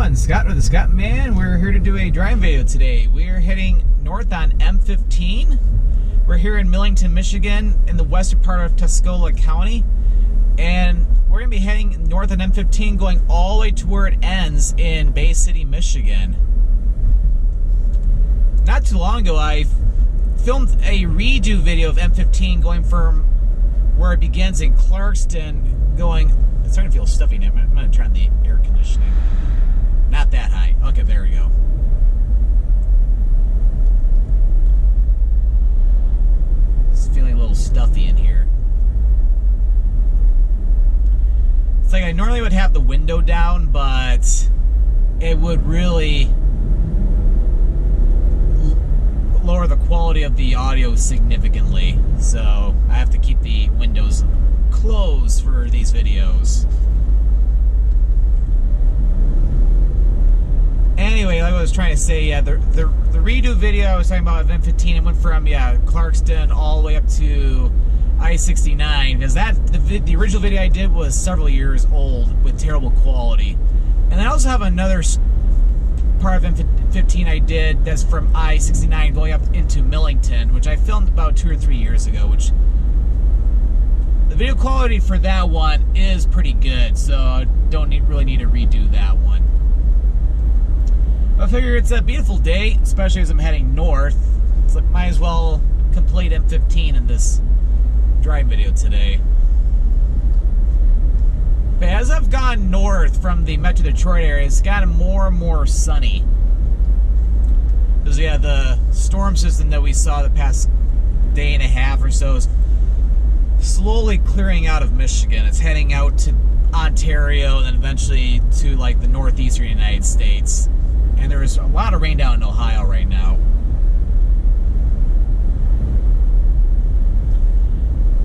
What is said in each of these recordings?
everyone, Scott with the Scottman. We're here to do a driving video today. We're heading north on M-15. We're here in Millington, Michigan, in the western part of Tuscola County. And we're going to be heading north on M-15, going all the way to where it ends in Bay City, Michigan. Not too long ago, I filmed a redo video of M-15 going from where it begins in Clarkston, going... It's starting to feel stuffy now. I'm going to turn on the air conditioning. Not that high. Okay, there we go. It's feeling a little stuffy in here. It's like I normally would have the window down, but it would really lower the quality of the audio significantly. So I have to keep the windows closed for these videos. Anyway, like I was trying to say, yeah, the redo video I was talking about of M-15, it went from Clarkston all the way up to I-69, because the original video I did was several years old with terrible quality. And I also have another part of M-15 I did that's from I-69 going up into Millington, which I filmed about 2 or 3 years ago, which the video quality for that one is pretty good, so I don't really need to redo that one. I figure it's a beautiful day, especially as I'm heading north. So might as well complete M-15 in this driving video today. But as I've gone north from the Metro Detroit area, it's gotten more and more sunny. Because the storm system that we saw the past day and a half or so is slowly clearing out of Michigan. It's heading out to Ontario and then eventually to like the northeastern United States. And there's a lot of rain down in Ohio right now.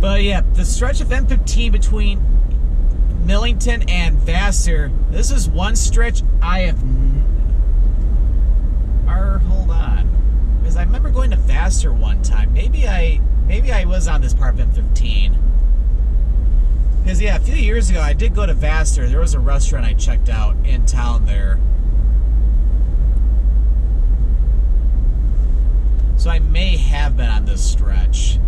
But yeah, the stretch of M-15 between Millington and Vassar, this is one stretch I have... hold on. Because I remember going to Vassar one time. Maybe I was on this part of M-15. Because a few years ago I did go to Vassar. There was a restaurant I checked out in town there. So I may have been on this stretch.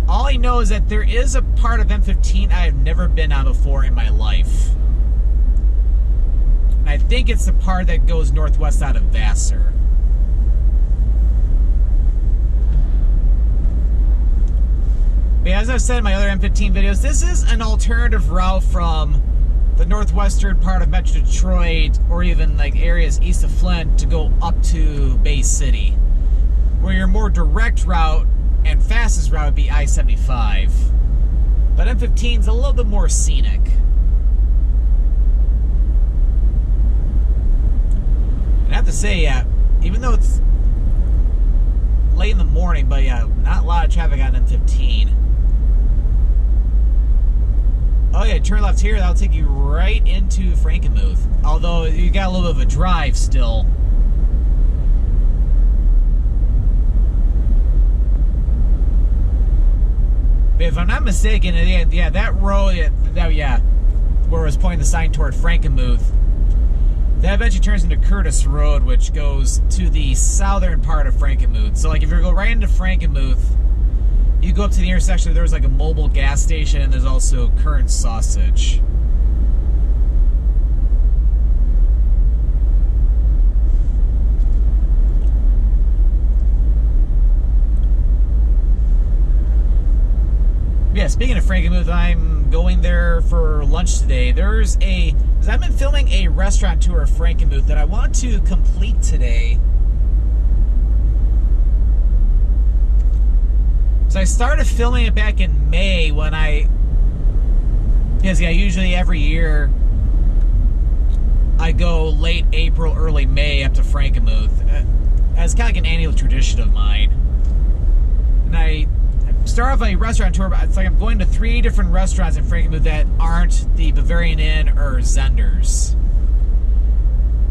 All I know is that there is a part of M-15 I have never been on before in my life. And I think it's the part that goes northwest out of Vassar. But as I've said in my other M-15 videos, this is an alternative route from the northwestern part of Metro Detroit, or even like areas east of Flint, to go up to Bay City, where your more direct route and fastest route would be I-75. But M-15 is a little bit more scenic. And I have to say, even though it's late in the morning, but not a lot of traffic on M-15. Oh yeah, turn left here, that'll take you right into Frankenmuth. Although you got a little bit of a drive still. If I'm not mistaken, that road, where it was pointing the sign toward Frankenmuth, that eventually turns into Curtis Road, which goes to the southern part of Frankenmuth. So, like, if you go right into Frankenmuth, you go up to the intersection, there's like a mobile gas station, and there's also Current Sausage. Yeah, speaking of Frankenmuth, I'm going there for lunch today. Because I've been filming a restaurant tour of Frankenmuth that I want to complete today. So I started filming it back in May because usually every year I go late April, early May up to Frankenmuth. It's kind of like an annual tradition of mine. And I start off a restaurant tour, but it's like I'm going to 3 different restaurants in Frankenmuth that aren't the Bavarian Inn or Zender's.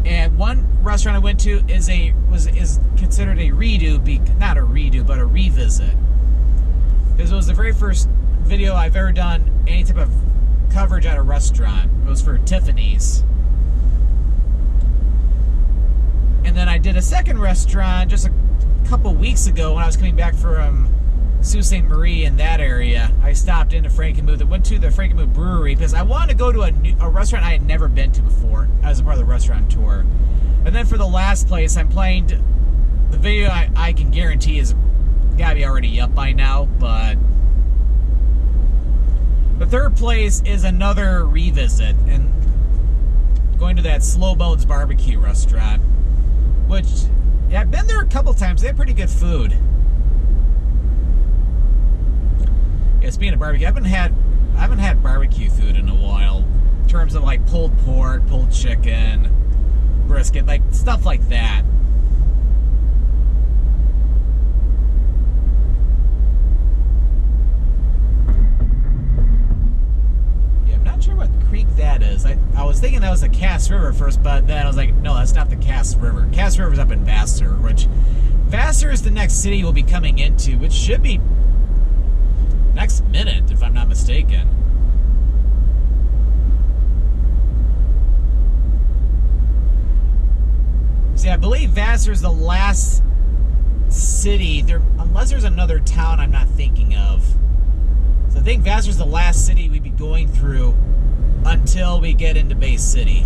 And one restaurant I went to is considered a redo, not a redo, but a revisit. Because it was the very first video I've ever done any type of coverage at a restaurant. It was for Tiffany's. And then I did a second restaurant just a couple weeks ago when I was coming back from Sault Ste. Marie in that area. I stopped into Frankenmuth and went to the Frankenmuth Brewery because I wanted to go to a restaurant I had never been to before as a part of the restaurant tour. And then for the last place, I'm playing the video I can guarantee is gotta be already up by now, but the third place is another revisit and going to that Slow Bones Barbecue restaurant, which, yeah, I've been there a couple times. They have pretty good food. Yeah, speaking of barbecue, I haven't had barbecue food in a while. In terms of like pulled pork, pulled chicken, brisket, like stuff like that. Yeah, I'm not sure what creek that is. I was thinking that was the Cass River first, but then I was like, no, that's not the Cass River. Cass River's up in Vassar, which Vassar is the next city we'll be coming into, which should be next minute, if I'm not mistaken. See, I believe Vassar is the last city there, unless there's another town I'm not thinking of. So I think Vassar is the last city we'd be going through until we get into Bay City.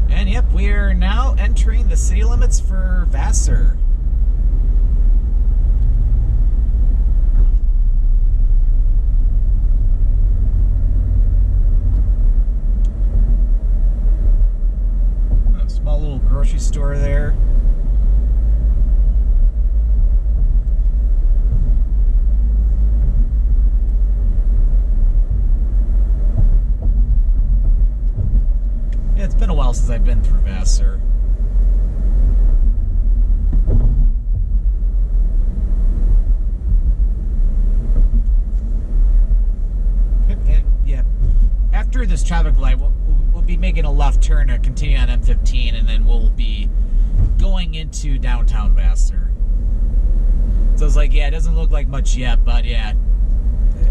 And yep, we are now entering the city limits for Vassar. A small little grocery store there. Yeah, it's been a while since I've been through Vassar. And yeah, after this traffic light, we'll be making a left turn to continue on M-15, and then we'll be going into downtown Vassar. So it's like, yeah, it doesn't look like much yet, but yeah,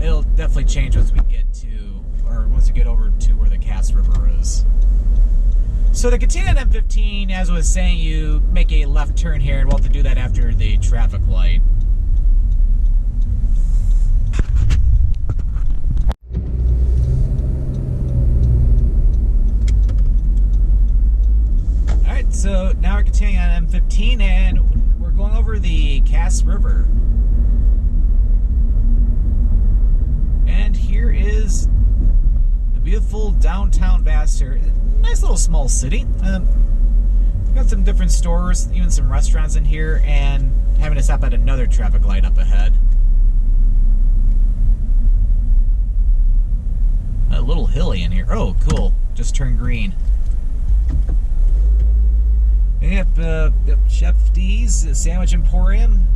it'll definitely change once we get to, or once we get over to where the Cass River is. So to continue on M-15, as I was saying, you make a left turn here, and we'll have to do that after the traffic light. Alright, so now we're continuing on M-15, and we're going over the Cass River. And here is the beautiful downtown Vassar. Nice little small city. Got some different stores, even some restaurants in here, and having to stop at another traffic light up ahead. A little hilly in here. Oh, cool. Just turned green. Yep, Chef D's Sandwich Emporium.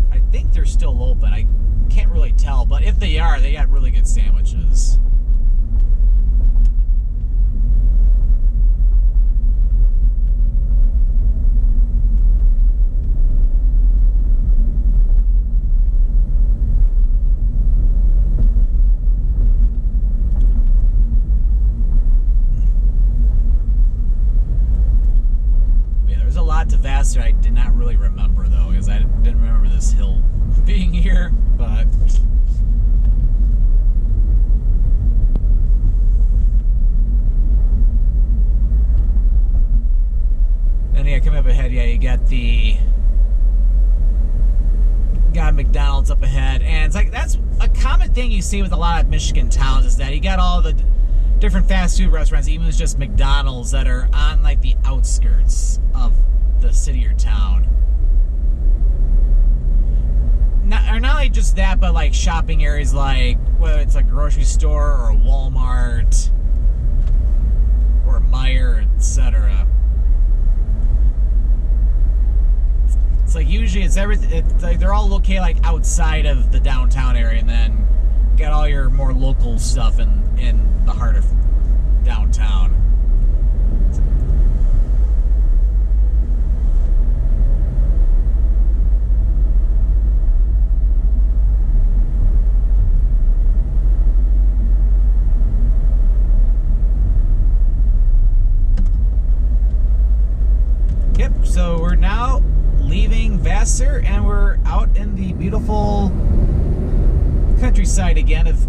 I think they're still open. I can't really tell, but if they are, they got really good sandwiches. Yeah, there's a lot to Vassar I did not really remember, though, because I didn't remember this hill being here, but then yeah, coming up ahead, yeah, you got McDonald's up ahead, and it's like that's a common thing you see with a lot of Michigan towns is that you got all the different fast food restaurants, even if it's just McDonald's, that are on like the outskirts of the city or town. Not only just that, but like shopping areas, like whether it's a grocery store or a Walmart or a Meijer, etc. It's like usually it's everything. It's like they're all located like outside of the downtown area, and then you got all your more local stuff in the heart of downtown. Vassar, and we're out in the beautiful countryside again of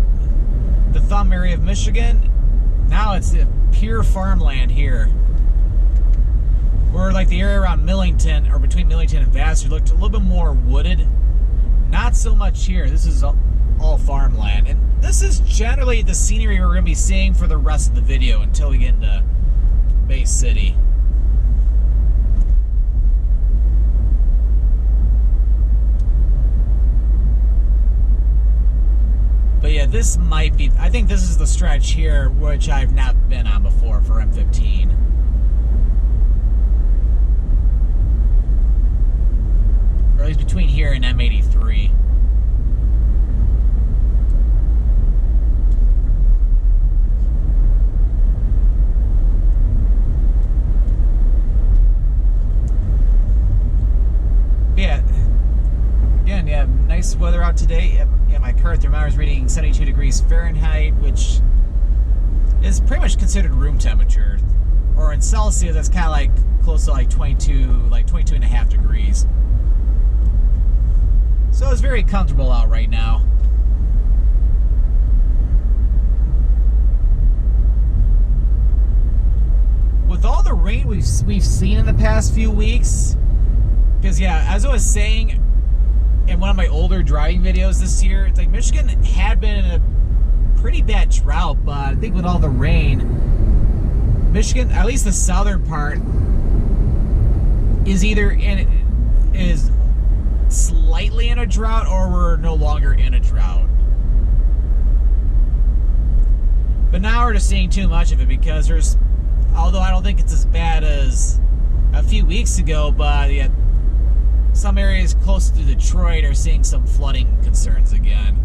the Thumb area of Michigan. Now it's pure farmland here. We're like the area around Millington, or between Millington and Vassar, looked a little bit more wooded. Not so much here. This is all farmland, and this is generally the scenery we're going to be seeing for the rest of the video until we get into Bay City. But yeah, this might be, I think this is the stretch here which I've not been on before for M-15. Or at least between here and M-83. Yeah, again, yeah, nice weather out today. Yeah, my current thermometer is reading 72 degrees Fahrenheit, which is pretty much considered room temperature. Or in Celsius, that's kind of like close to like 22 and a half degrees. So it's very comfortable out right now. With all the rain we've seen in the past few weeks, because yeah, as I was saying in one of my older driving videos this year, it's like Michigan had been in a pretty bad drought, but I think with all the rain, Michigan, at least the southern part, is slightly in a drought, or we're no longer in a drought. But now we're just seeing too much of it, because there's, although I don't think it's as bad as a few weeks ago, but yeah, some areas close to Detroit are seeing some flooding concerns again.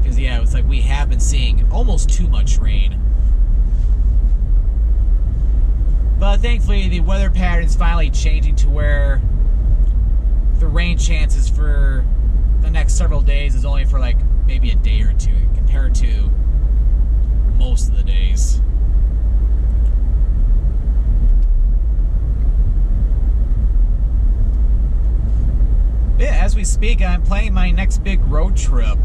Because yeah, it's like we have been seeing almost too much rain. But thankfully the weather pattern is finally changing to where the rain chances for the next several days is only for like maybe a day or two compared to most of the days. Yeah, as we speak, I'm planning my next big road trip,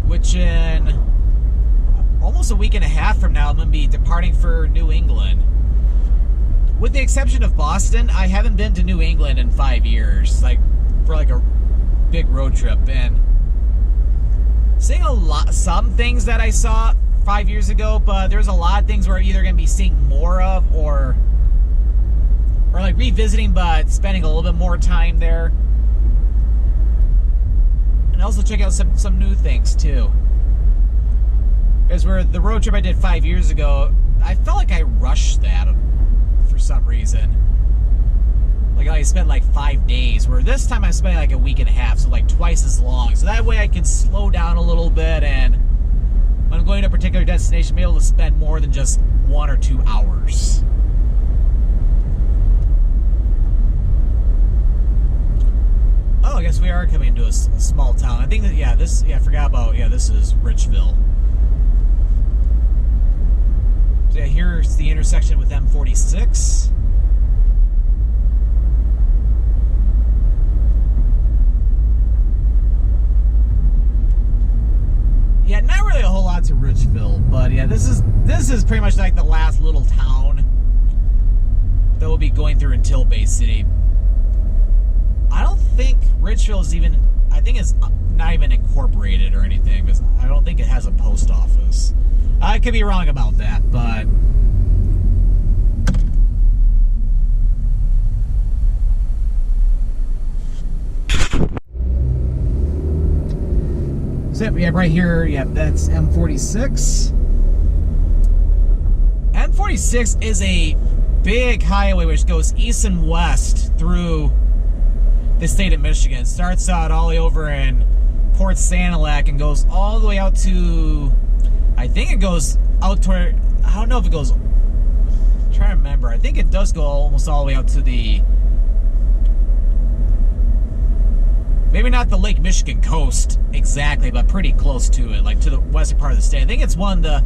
which in almost a week and a half from now, I'm going to be departing for New England. With the exception of Boston, I haven't been to New England in 5 years, like for like a big road trip, and seeing some things that I saw 5 years ago, but there's a lot of things we're either going to be seeing more of or like revisiting, but spending a little bit more time there. And also check out some new things too. Because the road trip I did 5 years ago, I felt like I rushed that for some reason. Like I spent like 5 days, where this time I'm spending like a week and a half, so like twice as long. So that way I can slow down a little bit, and when I'm going to a particular destination, be able to spend more than just 1 or 2 hours. Oh, I guess we are coming to a small town. I think that, yeah, I forgot about, yeah, this is Richville. So yeah, here's the intersection with M46. Yeah, not really a whole lot to Richville, but yeah, this is pretty much like the last little town that we'll be going through until Bay City. I don't think Richville is even, I think it's not even incorporated or anything, because I don't think it has a post office. I could be wrong about that, but so yeah, right here, yeah, that's M46. M46 is a big highway which goes east and west through the state of Michigan. It starts out all the way over in Port Sanilac and goes all the way out to, I think it goes out toward, I don't know if it goes, I'm trying to remember, I think it does go almost all the way out to the, maybe not the Lake Michigan coast exactly, but pretty close to it, like to the western part of the state. I think it's one of the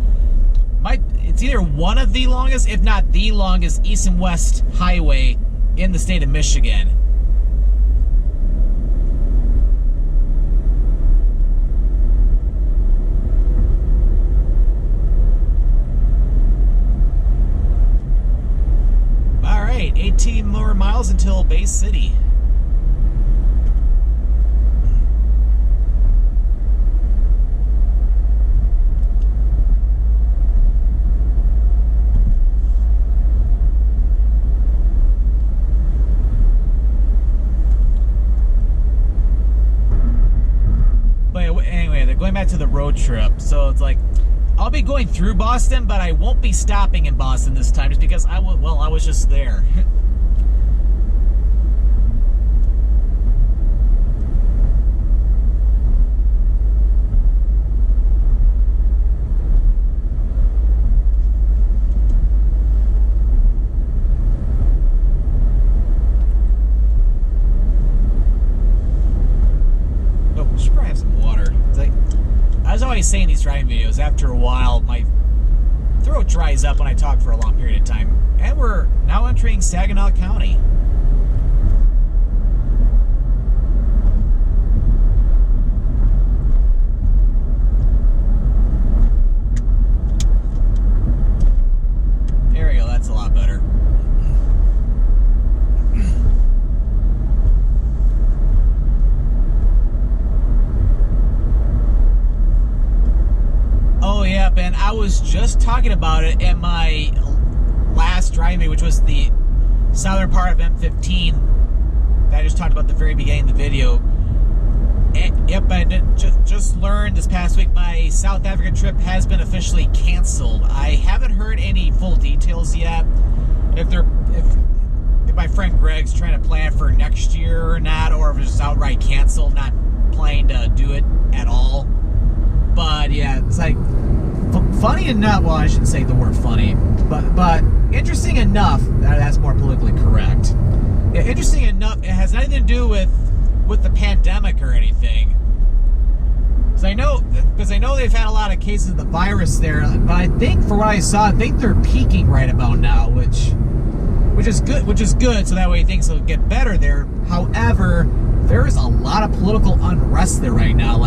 It's either one of the longest, if not the longest, east and west highway in the state of Michigan. All right, 18 more miles until Bay City. Going back to the road trip, so it's like I'll be going through Boston, but I won't be stopping in Boston this time, just because I was just there. Oh, should probably have some water. It's like, I was always saying these driving videos, after a while, my throat dries up when I talk for a long period of time. And we're now entering Saginaw County. There we go, that's a lot better. Oh yeah, Ben, I was just talking about it in my last driving, which was the southern part of M-15 that I just talked about at the very beginning of the video. And, yep, I just learned this past week my South Africa trip has been officially canceled. I haven't heard any full details yet. If my friend Greg's trying to plan for next year or not, or if it's just outright canceled, not planning to do it at all. But yeah, it's like funny enough. Well, I shouldn't say the word funny, but interesting enough. That's more politically correct. Yeah, interesting enough. It has nothing to do with the pandemic or anything. Because I know they've had a lot of cases of the virus there. But I think, for what I saw, I think they're peaking right about now, which is good. Which is good. So that way things will get better there. However, there is a lot of political unrest there right now.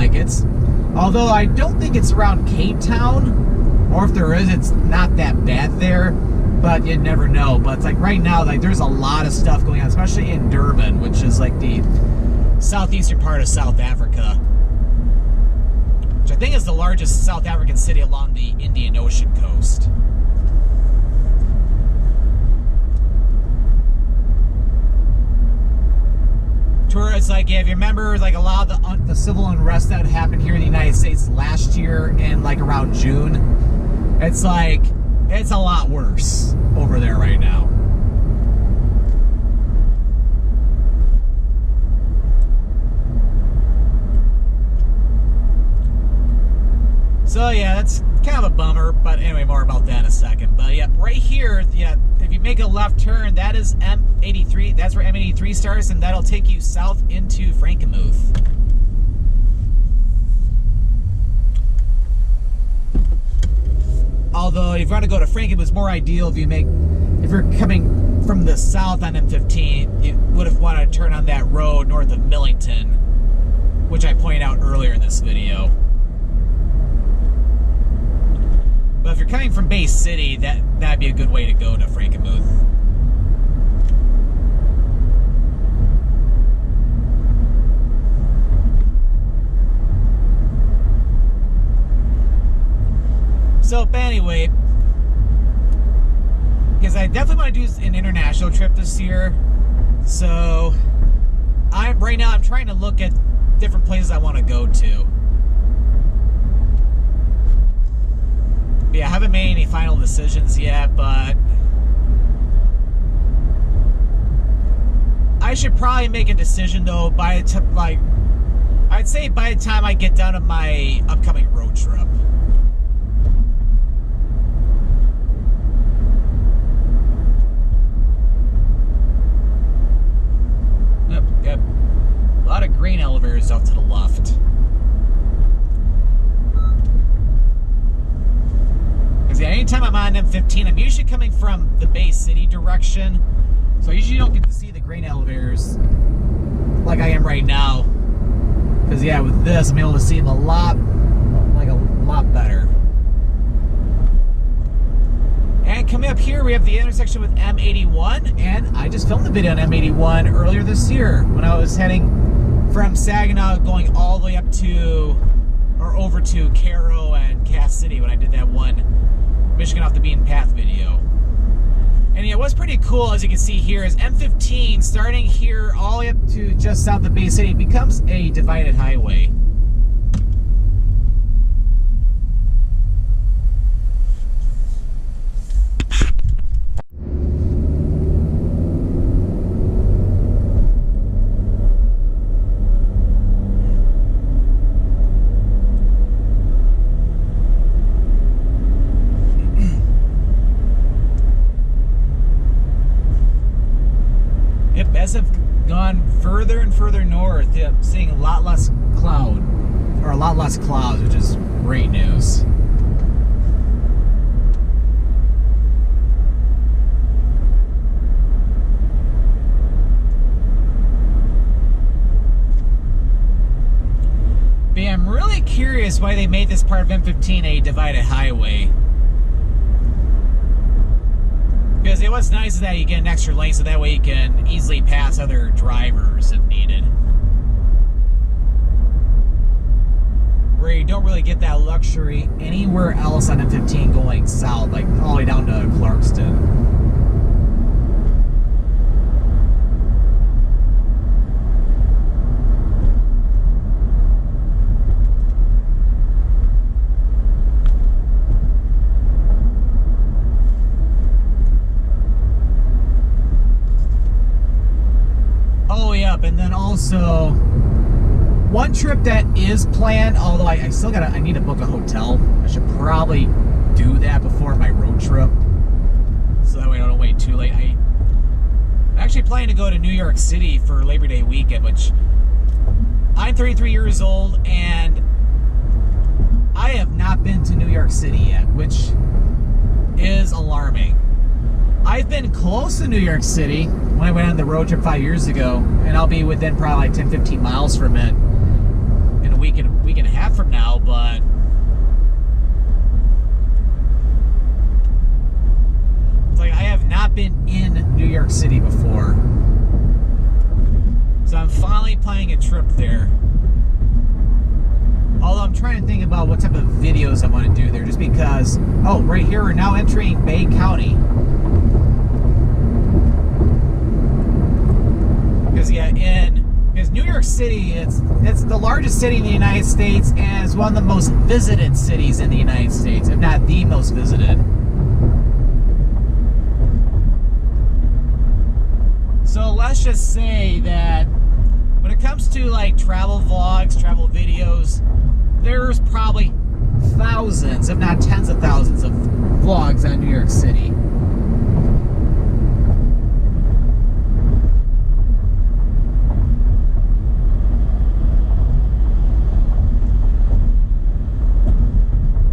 Although I don't think it's around Cape Town, or if there is, it's not that bad there, but you never know. But it's like right now, there's a lot of stuff going on, especially in Durban, which is like the southeastern part of South Africa, which I think is the largest South African city along the Indian Ocean coast. It's like, yeah, if you remember, like a lot of the civil unrest that happened here in the United States last year in like around June, it's like, it's a lot worse over there right now. So yeah, that's kind of a bummer, but anyway, more about that in a second. But yeah, right here, yeah, if you make a left turn, that is M83. That's where M83 starts, and that'll take you south into Frankenmuth. Although if you want to go to Frankenmuth, it's more ideal if you're coming from the south on M15, you would have wanted to turn on that road north of Millington, which I pointed out earlier in this video. But if you're coming from Bay City, that'd be a good way to go to Frankenmuth. So, but anyway, because I definitely want to do an international trip this year. So, right now I'm trying to look at different places I want to go to. Yeah, I haven't made any final decisions yet, but I should probably make a decision though by I'd say by the time I get down to my upcoming road trip. Yep, got a lot of grain elevators out to the left. Because yeah, anytime from the Bay City direction. So I usually don't get to see the grain elevators like I am right now. Because yeah, with this, I'm able to see them a lot better. And coming up here, we have the intersection with M81, and I just filmed the video on M81 earlier this year when I was heading from Saginaw going all the way up to, or over to Caro and Cass City when I did that one Michigan Off the Beaten Path video. And yeah, what's pretty cool, as you can see here, is M-15 starting here all the way up to just south of Bay City becomes a divided highway. As I've gone further and further north, I'm seeing a lot less clouds, which is great news. But yeah, I'm really curious why they made this part of M15 a divided highway. Because what's nice is that you get an extra lane, so that way you can easily pass other drivers if needed. Where you don't really get that luxury anywhere else on M15 going south, like all the way down to Clarkston. And then also one trip that is planned, although I still I need to book a hotel. I should probably do that before my road trip, so that way I don't wait too late. I'm actually planning to go to New York City for Labor Day weekend, which I'm 33 years old and I have not been to New York City yet, which is alarming. I've been close to New York City when I went on the road trip 5 years ago, and I'll be within probably like 10-15 miles from it in a week and a half from now, but it's like I have not been in New York City before. So I'm finally planning a trip there. Although I'm trying to think about what type of videos I want to do there, just because, oh, right here we're now entering Bay County. Because yeah, because New York City, it's the largest city in the United States, and it's one of the most visited cities in the United States, if not the most visited. So let's just say that when it comes to like travel vlogs, travel videos, there's probably thousands, if not tens of thousands of vlogs on New York City.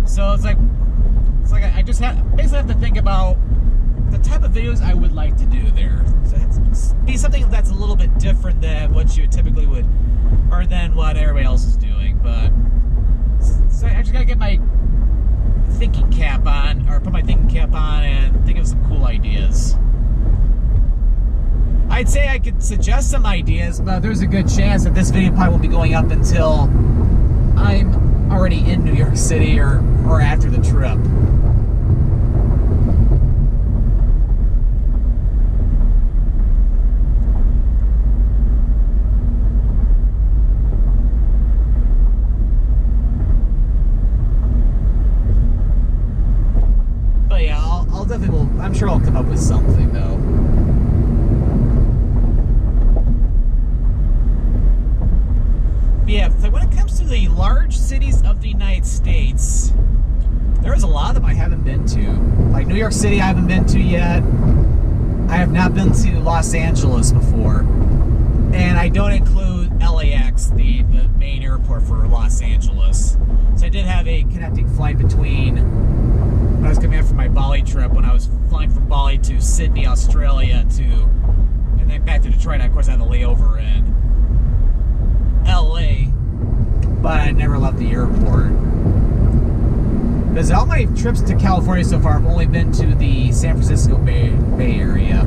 So it's like I just basically have to think about the type of videos I would like to do there. So it's be something that's a little bit different than what you typically would, or than what everybody else is doing. But so I just gotta get my thinking cap on, or put my thinking cap on, and think of some cool ideas. I'd say I could suggest some ideas, but there's a good chance that this video probably won't be going up until I'm already in New York City or after the trip. But yeah, I'll definitely, I'm sure I'll come up with something though. Yeah, so when it comes to the large cities of the United States, there's a lot of them I haven't been to. Like New York City I haven't been to yet. I have not been to Los Angeles before. And I don't include LAX, the main airport for Los Angeles. So I did have a connecting flight between when I was coming in from my Bali trip, when I was flying from Bali to Sydney, Australia, and then back to Detroit. Of course, I had a layover in LA, but I never left the airport. Because all my trips to California so far, I've only been to the San Francisco Bay Area.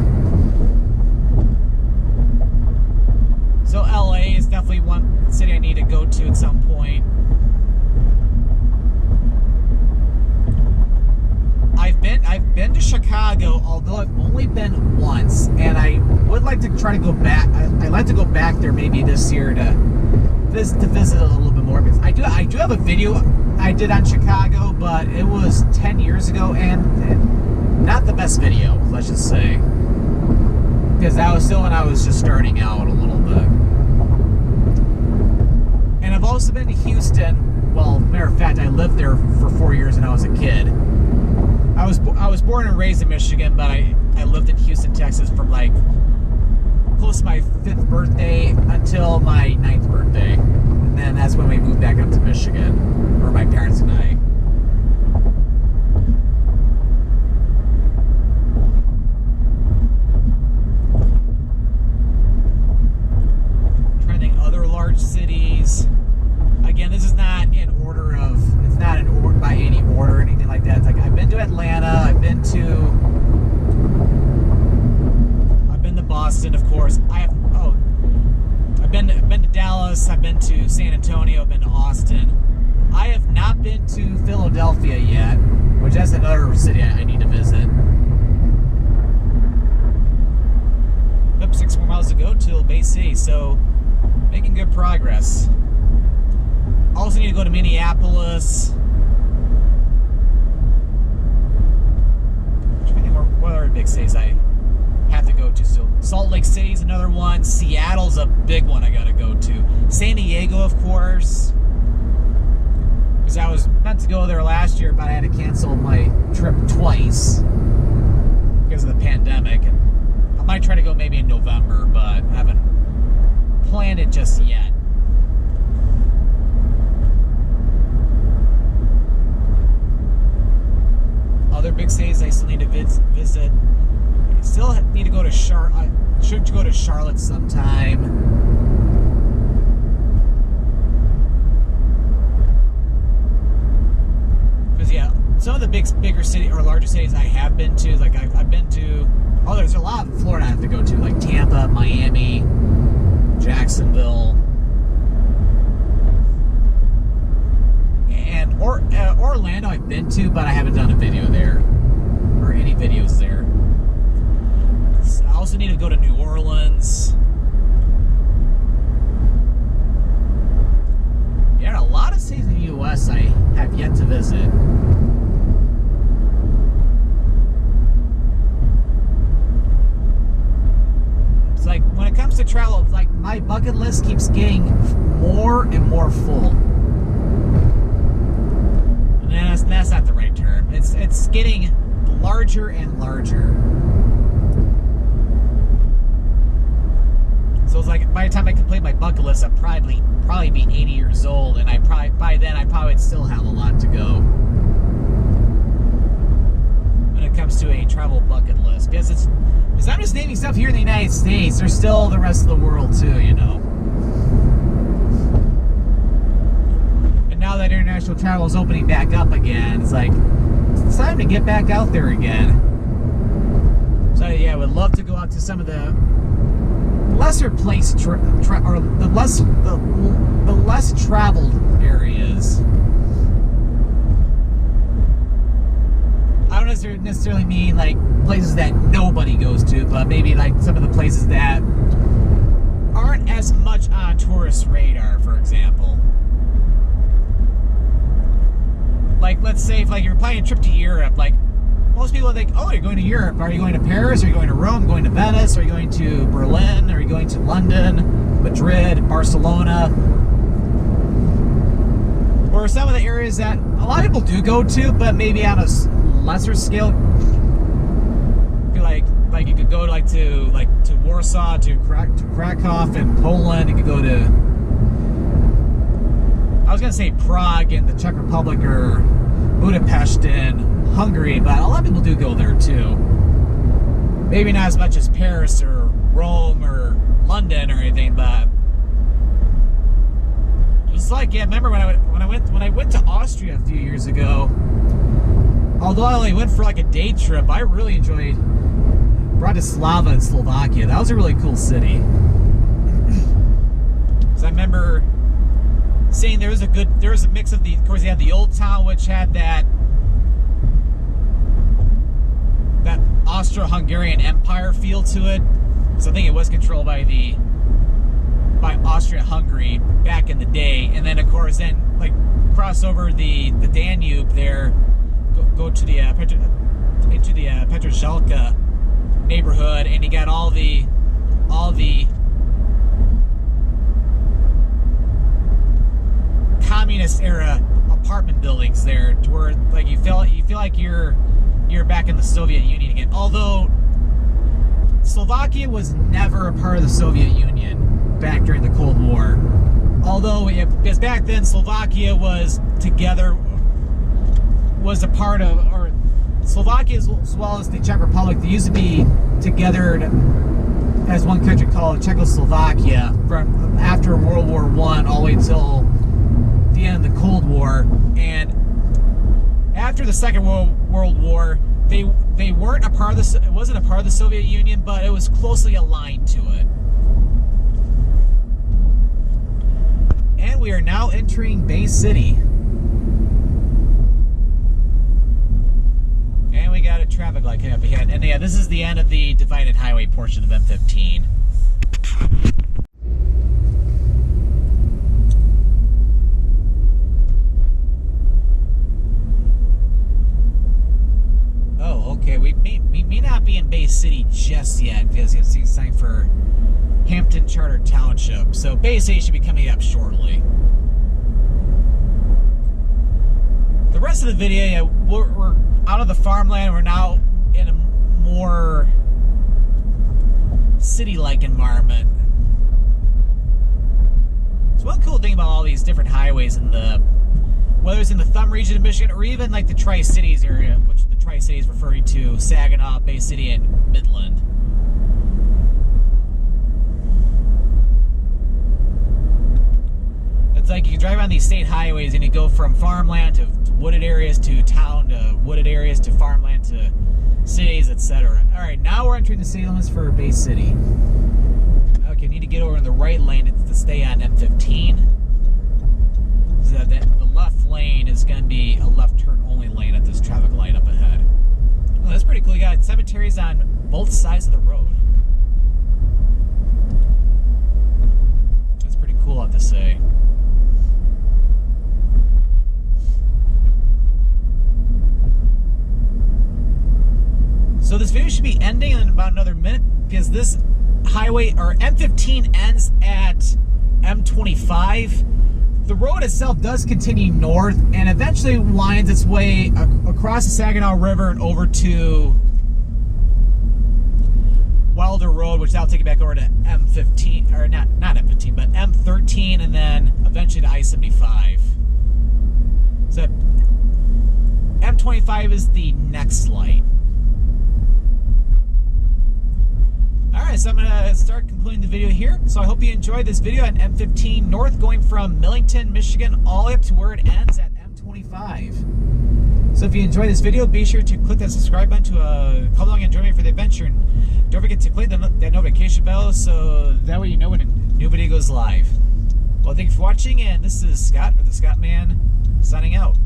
So LA is definitely one city I need to go to at some point. I've been to Chicago, although I've only been once, and I would like to try to go back. I'd like to go back there maybe this year to visit a little bit more, because I do have a video I did on Chicago, but it was 10 years ago, and not the best video, let's just say, because that was still when I was just starting out a little bit. And I've also been to Houston. Well, matter of fact, I lived there for 4 years when I was a kid. I was born and raised in Michigan, but I lived in Houston, Texas from like close to my 5th birthday until my 9th birthday. And then that's when we moved back up to Michigan, or my parents and I. I'm trying to think other large cities. Again, this is not in order of, it's not in order by any order or anything like that. It's like I've been to Atlanta, I've been to Boston, of course. I've been to Dallas, I've been to San Antonio, I've been to Austin. I have not been to Philadelphia yet, which is another city I need to visit. Up 6 more miles to go till Bay City, so making good progress. Also need to go to Minneapolis. What other big cities I have to go to? So Salt Lake City is another one. Seattle's a big one I gotta go to. San Diego, of course, because I was meant to go there last year, but I had to cancel my trip twice because of the pandemic. And I might try to go maybe in November, but I haven't planned it just yet. Other big cities I still need to visit. I still need to go to Charlotte. I should go to Charlotte sometime. Because yeah, some of the bigger city or larger cities I have been to, like I've been to. Oh, there's a lot of Florida I have to go to, like Tampa, Miami, Jacksonville, and Orlando I've been to, but I haven't done a video there or any videos there. I also need to go to New Orleans. Yeah, a lot of cities in the U.S. I have yet to visit. It's like when it comes to travel, it's like my bucket list keeps getting more and more full. And that's not the right term. It's getting larger and larger. So it's like by the time I complete my bucket list, I'd probably be 80 years old, and by then I probably would still have a lot to go when it comes to a travel bucket list. Because I'm just naming stuff here in the United States. There's still the rest of the world too, you know. And now that international travel is opening back up again, it's like it's time to get back out there again. So yeah, I would love to go out to some of the lesser place or the less traveled areas. I don't necessarily mean like places that nobody goes to, but maybe like some of the places that aren't as much on tourist radar, for example. Like, let's say if like you're planning a trip to Europe, like most people think, oh, you're going to Europe. Are you going to Paris? Are you going to Rome? Going to Venice? Are you going to Berlin? Are you going to London, Madrid, Barcelona? Or some of the areas that a lot of people do go to, but maybe on a lesser scale. Like you could go to Warsaw, to Krakow in Poland. You could go to, I was gonna say Prague in the Czech Republic, or Budapest in Hungary, but a lot of people do go there too. Maybe not as much as Paris or Rome or London or anything, but it was like, yeah, I remember when I went to Austria a few years ago. Although I only went for like a day trip, I really enjoyed Bratislava in Slovakia. That was a really cool city. So I remember seeing there was a mix of of course, you had the old town, which had that Austro-Hungarian Empire feel to it. So I think it was controlled by Austria-Hungary back in the day. And then, of course, like cross over the Danube there, go to the into the Petrozelka neighborhood, and you got all the communist era apartment buildings there, to where like you feel like you're back in the Soviet Union again. Although Slovakia was never a part of the Soviet Union back during the Cold War. Although, because back then Slovakia was a part of, or Slovakia as well as the Czech Republic, they used to be together as one country called Czechoslovakia from after World War I all the way until the end of the Cold War. And after the Second World War, they weren't a part of it wasn't a part of the Soviet Union, but it was closely aligned to it. And we are now entering Bay City. And we got a traffic light coming up ahead. And yeah, this is the end of the divided highway portion of M-15. Okay, we may not be in Bay City just yet, because you can see a sign for Hampton Charter Township. So Bay City should be coming up shortly. The rest of the video, yeah, we're out of the farmland. We're now in a more city-like environment. So one cool thing about all these different highways whether it's in the Thumb region of Michigan or even like the Tri-Cities area, which the Tri-Cities referring to Saginaw, Bay City, and Midland. It's like you can drive on these state highways and you go from farmland to wooded areas to town to wooded areas to farmland to cities, etc. Alright, now we're entering the city limits for Bay City. Okay, need to get over in the right lane to stay on M-15. So the left lane is going to be a left turn only lane at this traffic light up ahead. Oh, that's pretty cool. You got cemeteries on both sides of the road. That's pretty cool, I have to say. So this video should be ending in about another minute, because this highway, or M-15, ends at M-25. The road itself does continue north and eventually winds its way across the Saginaw River and over to Wilder Road, which that'll take you back over to M-15, or not M-15, but M-13, and then eventually to I-75. So M-25 is the next light. Alright, so I'm going to start concluding the video here. So I hope you enjoyed this video on M-15 North, going from Millington, Michigan, all the way up to where it ends at M-25. So if you enjoyed this video, be sure to click that subscribe button to come along and join me for the adventure. And don't forget to click that notification bell so that way you know when a new video goes live. Well, thank you for watching, and this is Scott, or the Scottman, signing out.